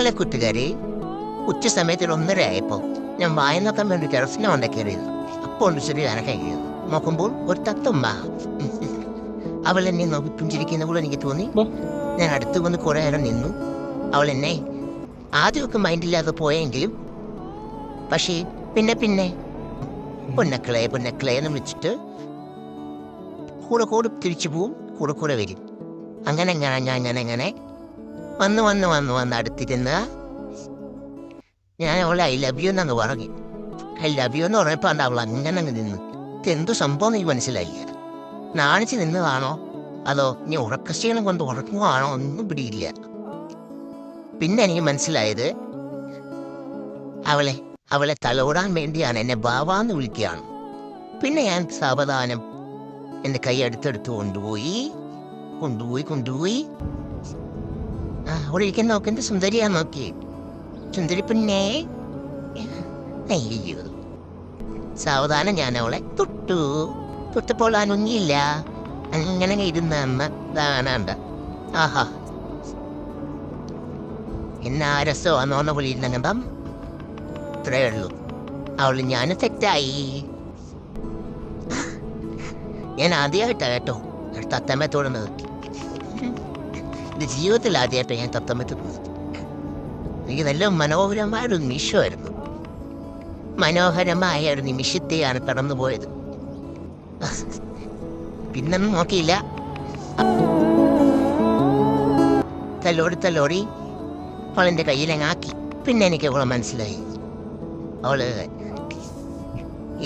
ഇന്നലെ കൂട്ടുകാരെ ഉച്ച സമയത്ത് 1:30 ആയപ്പോൾ ഞാൻ വായ നോക്കാൻ വേണ്ടി ടെറസിനെ വന്ന കയറിയത്. അപ്പോൾ ഉണ്ട് ശരി അനക്കഴിയത് നോക്കുമ്പോൾ ഒരു തത്തമ്മ. അവൾ എന്നെ നോക്കി പുഞ്ചിരിക്കുന്ന പോലെ എനിക്ക് തോന്നി. ഞാൻ അടുത്ത് വന്ന് കുറെ നേരം നിന്നു. അവൾ എന്നെ ആദ്യമൊക്കെ മൈൻഡില്ലാതെ പോയെങ്കിലും പക്ഷേ പിന്നെ പിന്നെ പൊന്നക്കളെ പൊന്നക്കളെ എന്ന് വിളിച്ചിട്ട് കൂടെ തിരിച്ചു പോവും, കൂടെ വരും. അങ്ങനെ ഞാൻ വന്ന് അടുത്തിരുന്ന ഞാൻ അവളെ ഐ ലവ് യു എന്നങ്ങ് പറഞ്ഞു. ഐ ലവ് യു എന്ന് പറഞ്ഞപ്പോൾ അത് അവൾ അങ്ങനെ അങ്ങ് നിന്ന്. ഇതെന്തു സംഭവം നീ മനസ്സിലായില്ല. നാണിച്ച് നിന്നതാണോ അതോ നീ ഉറക്കക്ഷീണം കൊണ്ട് ഉറങ്ങുവാണോ ഒന്നും പിടിയില്ല. പിന്നെ എനിക്ക് മനസ്സിലായത് അവളെ തലോടാൻ വേണ്ടിയാണ് എന്നെ ബാവാന്ന് വിളിക്കുകയാണ്. പിന്നെ ഞാൻ സാവധാനം എൻ്റെ കൈ അടുത്തെടുത്ത് കൊണ്ടുപോയി അവിടെ ഇരിക്കാൻ നോക്കുന്നത് സുന്ദരിയാ നോക്കി. സുന്ദരി പിന്നെ അയ്യോ. സാവധാനം ഞാൻ അവളെ തൊട്ടപ്പോൾ അനൊങ്ങിയില്ല. അങ്ങനെ ഇരുന്ന അമ്മ കാണാണ്ട. ആഹാ എന്നാ രസമാണോന്ന പോലെ ഇരുന്നങ്ങണ്ടം. ഇത്രയേ ഉള്ളൂ. അവള് ഞാൻ തെറ്റായി. ഞാൻ ആദ്യമായിട്ടാണ് കേട്ടോ തത്തമ്മ തൊടുന്നത്. ഇത് ജീവിതത്തിൽ ആദ്യമായിട്ടോ ഞാൻ തത്തമ്മ തൊടുന്നത്. എനിക്ക് നല്ല മനോഹരമായ ഒരു നിമിഷമായിരുന്നു. മനോഹരമായ ഒരു നിമിഷത്തെയാണ് കടന്നുപോയത്. പിന്നൊന്നും നോക്കിയില്ല. തലോടി അവളെൻ്റെ കയ്യിലങ്ങാക്കി. പിന്നെ എനിക്ക് അവളെ മനസ്സിലായി. അവള്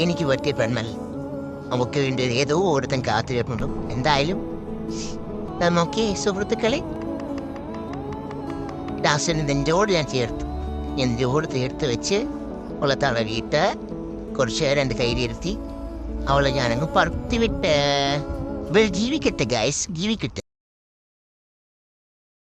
എനിക്ക് പറ്റിയ പെണ്ണല്ല. നമുക്ക് വേണ്ടി ഏതോ ഒരുത്തൻ കാത്തിരിപ്പുണ്ടോ. എന്തായാലും നോക്കി സുഹൃത്തുക്കളെ, ദാസന് നെഞ്ചോട് ഞാൻ ചേർത്ത് വെച്ച് അവളെ തളവിയിട്ട് കുറച്ചു നേരം എൻ്റെ കയ്യിലിരുത്തി അവളെ ഞാനങ്ങ് പറത്തി വിട്ട്. ജീവിക്കട്ടെ ഗൈസ്, ജീവിക്കട്ടെ.